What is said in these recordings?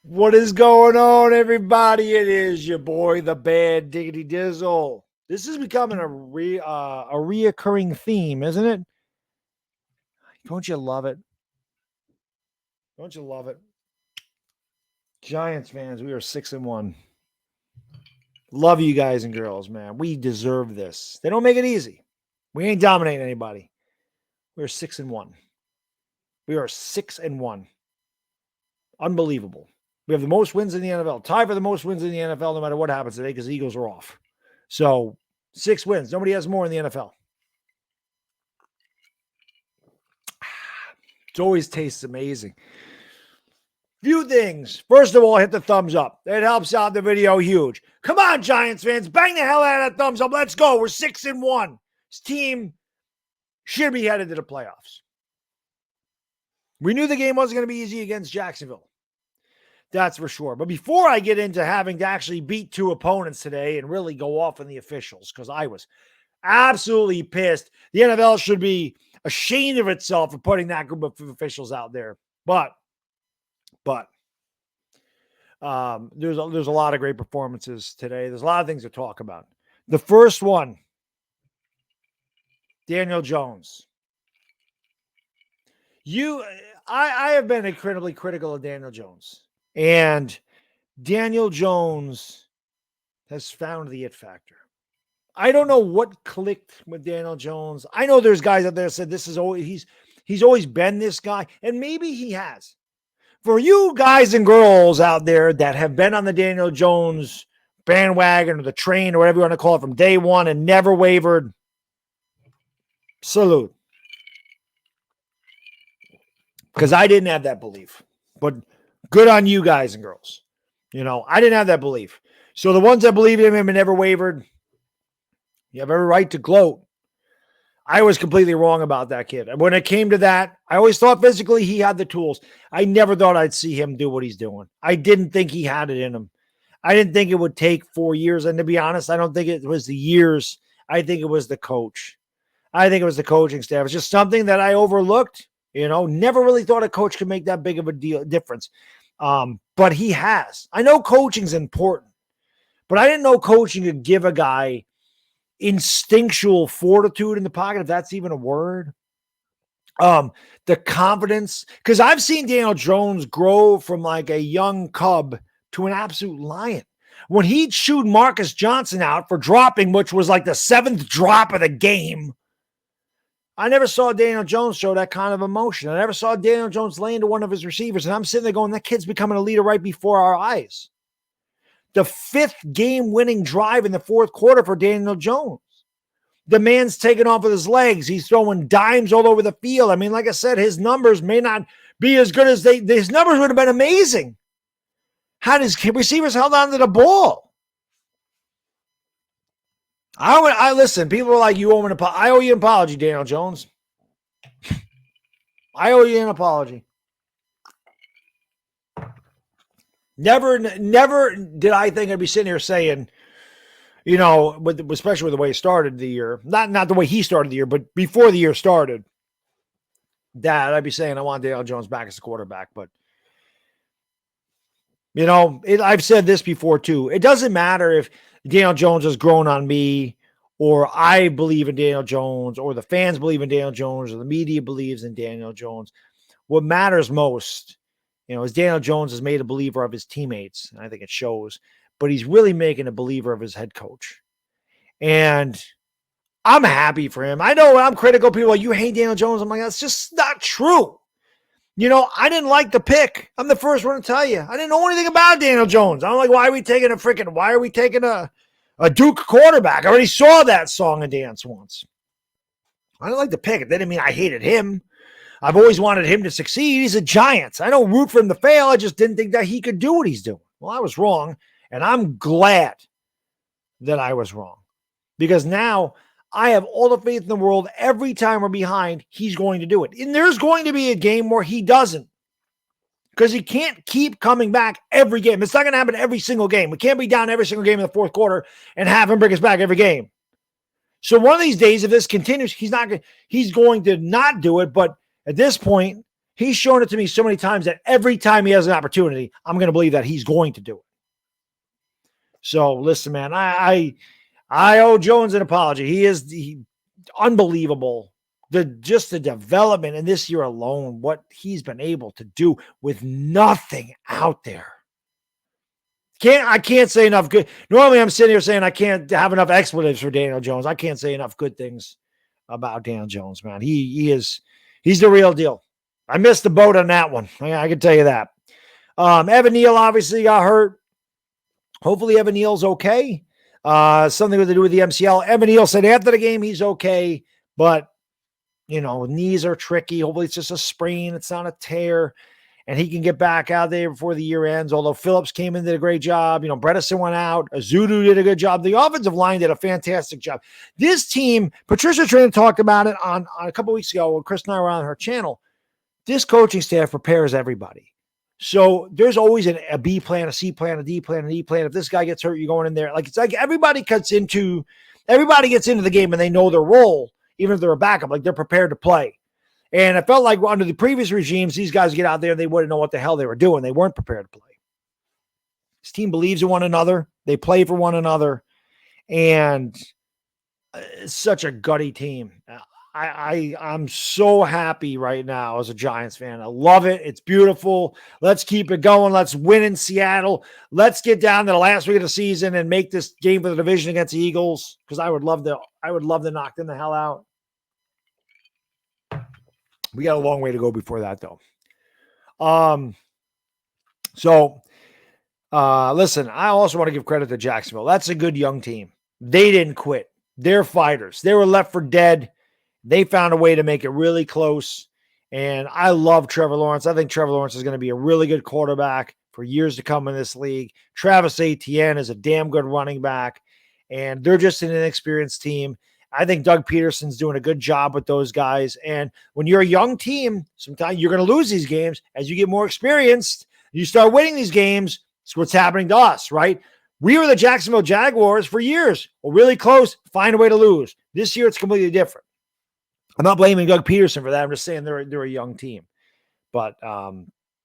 What is going on, everybody? It is your boy, the Bad Diggity Dizzle. This is becoming a reoccurring theme, isn't it? Don't you love it? Don't you love it? Giants fans, we are 6-1. Love you guys and girls, man. We deserve this. They don't make it easy. We ain't dominating anybody. We're 6-1. We are 6-1. Unbelievable. We have the most wins in the NFL. Tied for the most wins in the NFL no matter what happens today because the Eagles are off. So 6 wins. Nobody has more in the NFL. It always tastes amazing. Few things. First of all, hit the thumbs up. It helps out the video huge. Come on, Giants fans. Bang the hell out of that thumbs up. Let's go. We're 6-1. This team should be headed to the playoffs. We knew the game wasn't going to be easy against Jacksonville. That's for sure. But before I get into having to actually beat 2 opponents today and really go off on the officials, because I was absolutely pissed. The NFL should be ashamed of itself for putting that group of officials out there. But there's a lot of great performances today. There's a lot of things to talk about. The first one, Daniel Jones. I have been incredibly critical of Daniel Jones. And Daniel Jones has found the it factor. I don't know what clicked with Daniel Jones. I know there's guys out there that said this is always he's always been this guy, and maybe he has. For you guys and girls out there that have been on the Daniel Jones bandwagon or the train or whatever you want to call it from day one and never wavered, salute. Because I didn't have that belief, but good on you guys and girls. You know, I didn't have that belief. So the ones that believed in him and never wavered, you have every right to gloat. I was completely wrong about that kid. When it came to that, I always thought physically he had the tools. I never thought I'd see him do what he's doing. I didn't think he had it in him. I didn't think it would take 4 years. And to be honest, I don't think it was the years. I think it was the coach. I think it was the coaching staff. It's just something that I overlooked. You know, never really thought a coach could make that big of a difference. But he has. I know coaching's important, but I didn't know coaching could give a guy instinctual fortitude in the pocket, if that's even a word. The confidence, because I've seen Daniel Jones grow from like a young cub to an absolute lion. When he chewed Marcus Johnson out for dropping, which was like the 7th drop of the game, I never saw Daniel Jones show that kind of emotion. I never saw Daniel Jones lay into one of his receivers, and I'm sitting there going, that kid's becoming a leader right before our eyes. The 5th game-winning drive in the 4th quarter for Daniel Jones. The man's taking off with his legs. He's throwing dimes all over the field. I mean, like I said, his numbers may not be as good as his numbers would have been amazing had his receivers held on to the ball. I listen. People are like, you owe an apology. I owe you an apology, Daniel Jones. I owe you an apology. Never did I think I'd be sitting here saying, you know, especially with the way he started the year, not the way he started the year, but before the year started, that I'd be saying I want Daniel Jones back as a quarterback. But, you know, I've said this before too. It doesn't matter if Daniel Jones has grown on me, or I believe in Daniel Jones, or the fans believe in Daniel Jones, or the media believes in Daniel Jones. What matters most, you know, is Daniel Jones has made a believer of his teammates. And I think it shows, but he's really making a believer of his head coach. And I'm happy for him. I know I'm critical. People are like, you hate Daniel Jones. I'm like, that's just not true. You know, I didn't like the pick. I'm the first one to tell you. I didn't know anything about Daniel Jones. I'm like, why are we taking a Duke quarterback? I already saw that song and dance once. I didn't like the pick. That didn't mean I hated him. I've always wanted him to succeed. He's a Giants. I don't root for him to fail. I just didn't think that he could do what he's doing. Well, I was wrong, and I'm glad that I was wrong, because now I have all the faith in the world. Every time we're behind, he's going to do it. And there's going to be a game where he doesn't, because he can't keep coming back every game. It's not going to happen every single game. We can't be down every single game in the 4th quarter and have him bring us back every game. So one of these days, if this continues, he's going to not do it. But at this point, He's shown it to me so many times that every time he has an opportunity, I'm going to believe that he's going to do it. So listen, man, I owe Jones an apology. He is unbelievable. The development in this year alone, what he's been able to do with nothing out there. I can't say enough good. Normally I'm sitting here saying I can't have enough expletives for Daniel Jones. I can't say enough good things about Daniel Jones, man. He's the real deal. I missed the boat on that one. I can tell you that. Evan Neal obviously got hurt. Hopefully Evan Neal's okay. Something to do with the MCL. Evan Neal said after the game he's okay, but knees are tricky. Hopefully it's just a sprain. It's not a tear. And he can get back out there before the year ends. Although Phillips came in, did a great job. Bredesen went out. Azudu did a good job. The offensive line did a fantastic job. This team, Patricia Train talked about it on a couple weeks ago when Chris and I were on her channel. This coaching staff prepares everybody. So there's always a B plan, a C plan, a D plan, an E plan. If this guy gets hurt, you're going in there. It's like everybody gets into the game and they know their role, even if they're a backup. Like they're prepared to play. And I felt like under the previous regimes, these guys get out there and they wouldn't know what the hell they were doing. They weren't prepared to play. This team believes in one another. They play for one another. And it's such a gutty team. I'm so happy right now as a Giants fan. I love it. It's beautiful. Let's keep it going. Let's win in Seattle. Let's get down to the last week of the season and make this game for the division against the Eagles, because I would love to knock them the hell out. We got a long way to go before that, though. Listen, I also want to give credit to Jacksonville. That's a good young team. They didn't quit. They're fighters. They were left for dead. They found a way to make it really close. And I love Trevor Lawrence. I think Trevor Lawrence is going to be a really good quarterback for years to come in this league. Travis Etienne is a damn good running back. And they're just an inexperienced team. I think Doug Peterson's doing a good job with those guys. And when you're a young team, sometimes you're going to lose these games. As you get more experienced, you start winning these games. It's what's happening to us, right? We were the Jacksonville Jaguars for years. We're really close, find a way to lose. This year, it's completely different. I'm not blaming Doug Peterson for that. I'm just saying they're a young team. But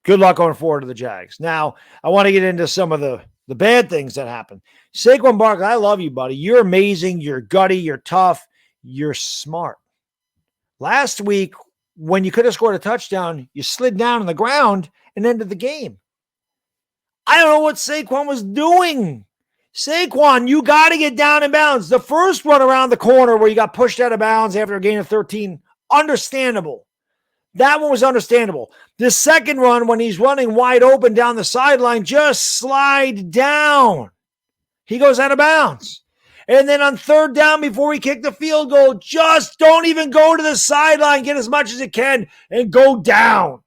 good luck going forward to the Jags. Now, I want to get into some of the bad things that happen. Saquon Barkley, I love you, buddy. You're amazing. You're gutty. You're tough. You're smart. Last week, when you could have scored a touchdown, you slid down on the ground and ended the game. I don't know what Saquon was doing. Saquon, you got to get down in bounds. The first run around the corner where you got pushed out of bounds after a gain of 13, understandable. That one was understandable. The second run, when he's running wide open down the sideline, just slide down. He goes out of bounds. And then on third down, before he kicked the field goal, just don't even go to the sideline. Get as much as you can and go down.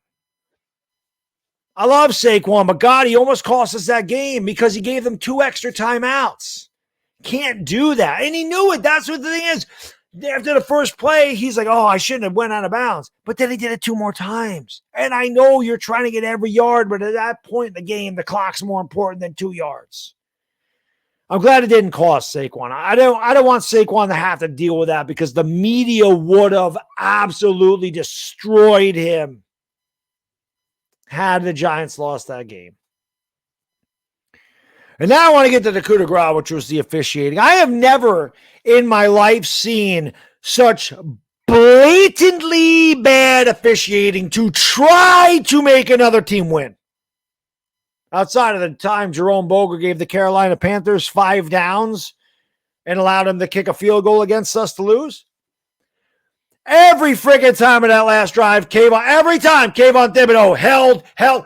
I love Saquon, but God, he almost cost us that game because he gave them 2 extra timeouts. Can't do that. And he knew it. That's what the thing is. After the first play, he's like, oh, I shouldn't have went out of bounds. But then he did it 2 more times. And I know you're trying to get every yard, but at that point in the game, the clock's more important than 2 yards. I'm glad it didn't cost Saquon. I don't want Saquon to have to deal with that because the media would have absolutely destroyed him had the Giants lost that game. And now I want to get to the coup de grace, which was the officiating. I have never in my life seen such blatantly bad officiating to try to make another team win. Outside of the time Jerome Boger gave the Carolina Panthers 5 downs and allowed them to kick a field goal against us to lose. Every freaking time of that last drive, Kayvon Thibodeau held,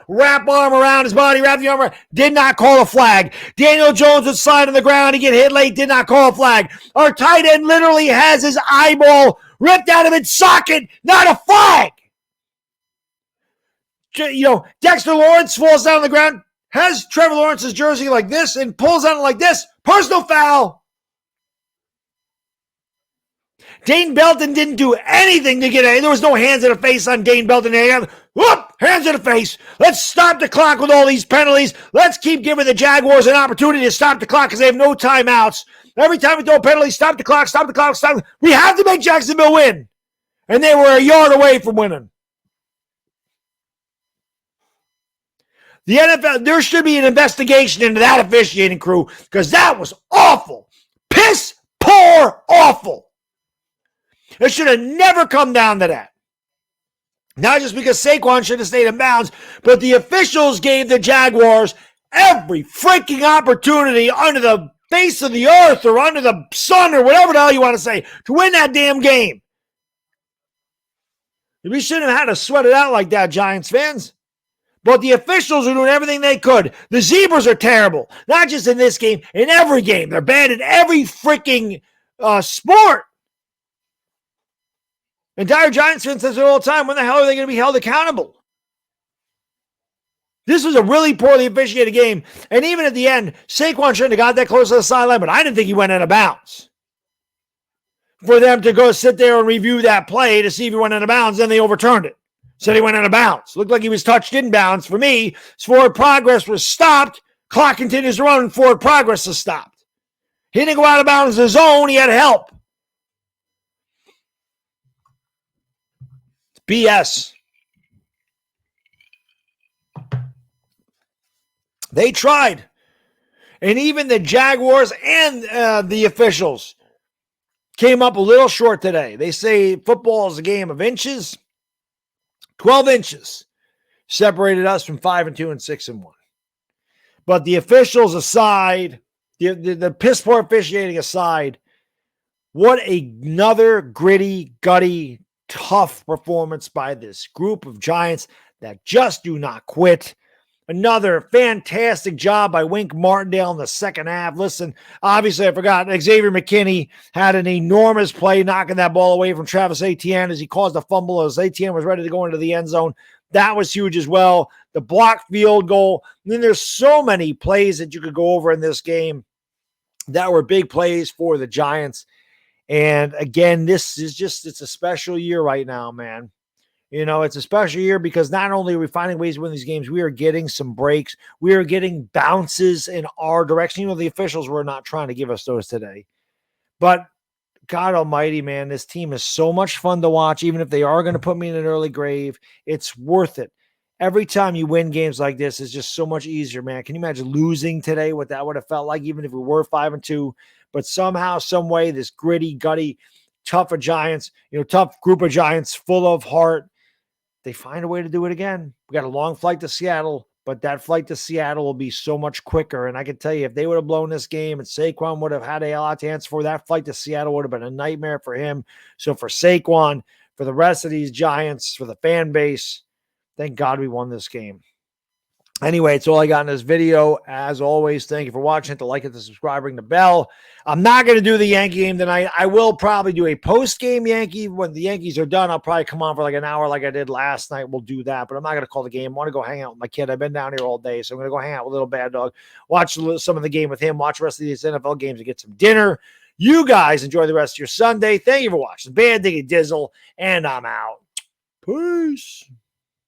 wrap arm around his body, wrap the arm around, did not call a flag. Daniel Jones would slide on the ground, he get hit late, did not call a flag. Our tight end literally has his eyeball ripped out of its socket, not a flag. Dexter Lawrence falls down on the ground, has Trevor Lawrence's jersey like this and pulls on it like this. Personal foul. Dane Belton didn't do anything to get it. There was no hands in the face on Dane Belton. Whoop, hands in the face. Let's stop the clock with all these penalties. Let's keep giving the Jaguars an opportunity to stop the clock because they have no timeouts. Every time we throw a penalty, stop the clock. We have to make Jacksonville win. And they were a yard away from winning. The NFL, there should be an investigation into that officiating crew because that was awful. Piss poor awful. It should have never come down to that. Not just because Saquon should have stayed in bounds, but the officials gave the Jaguars every freaking opportunity under the face of the earth or under the sun or whatever the hell you want to say to win that damn game. We shouldn't have had to sweat it out like that, Giants fans. But the officials are doing everything they could. The Zebras are terrible. Not just in this game, in every game. They're bad in every freaking sport. Entire Giants fans says it all the time. When the hell are they going to be held accountable? This was a really poorly officiated game. And even at the end, Saquon shouldn't have got that close to the sideline, but I didn't think he went out of bounds. For them to go sit there and review that play to see if he went out of bounds, then they overturned it. Said he went out of bounds. Looked like he was touched in bounds. For me, forward progress was stopped. Clock continues to run and forward progress is stopped. He didn't go out of bounds on his own. He had help. It's BS. They tried. And even the Jaguars and the officials came up a little short today. They say football is a game of inches. 12 inches separated us from 5-2 and 6-1. But the officials aside, the piss poor officiating aside, what another gritty, gutty, tough performance by this group of Giants that just do not quit. Another fantastic job by Wink Martindale in the second half. Listen, obviously I forgot Xavier McKinney had an enormous play knocking that ball away from Travis Etienne as he caused a fumble as Etienne was ready to go into the end zone. That was huge as well. The blocked field goal. And then there's so many plays that you could go over in this game that were big plays for the Giants. And again, this is just, it's a special year right now, man. You know, it's a special year because not only are we finding ways to win these games, we are getting some breaks. We are getting bounces in our direction. You know, the officials were not trying to give us those today. But God almighty, man, this team is so much fun to watch. Even if they are going to put me in an early grave, it's worth it. Every time you win games like this, it's just so much easier, man. Can you imagine losing today, what that would have felt like, even if we were 5-2? But somehow, some way, this gritty, gutty, tough group of Giants full of heart, they find a way to do it again. We got a long flight to Seattle, but that flight to Seattle will be so much quicker. And I can tell you, if they would have blown this game and Saquon would have had a lot to answer for, that flight to Seattle would have been a nightmare for him. So for Saquon, for the rest of these Giants, for the fan base, thank God we won this game. Anyway, it's all I got in this video. As always, thank you for watching. Hit the like, hit the subscribe, ring the bell. I'm not going to do the Yankee game tonight. I will probably do a post-game Yankee. When the Yankees are done, I'll probably come on for like an hour like I did last night. We'll do that, but I'm not going to call the game. I want to go hang out with my kid. I've been down here all day, so I'm going to go hang out with little Baddog, watch some of the game with him, watch the rest of these NFL games and get some dinner. You guys enjoy the rest of your Sunday. Thank you for watching. Bad Diggy Dizzle, and I'm out. Peace.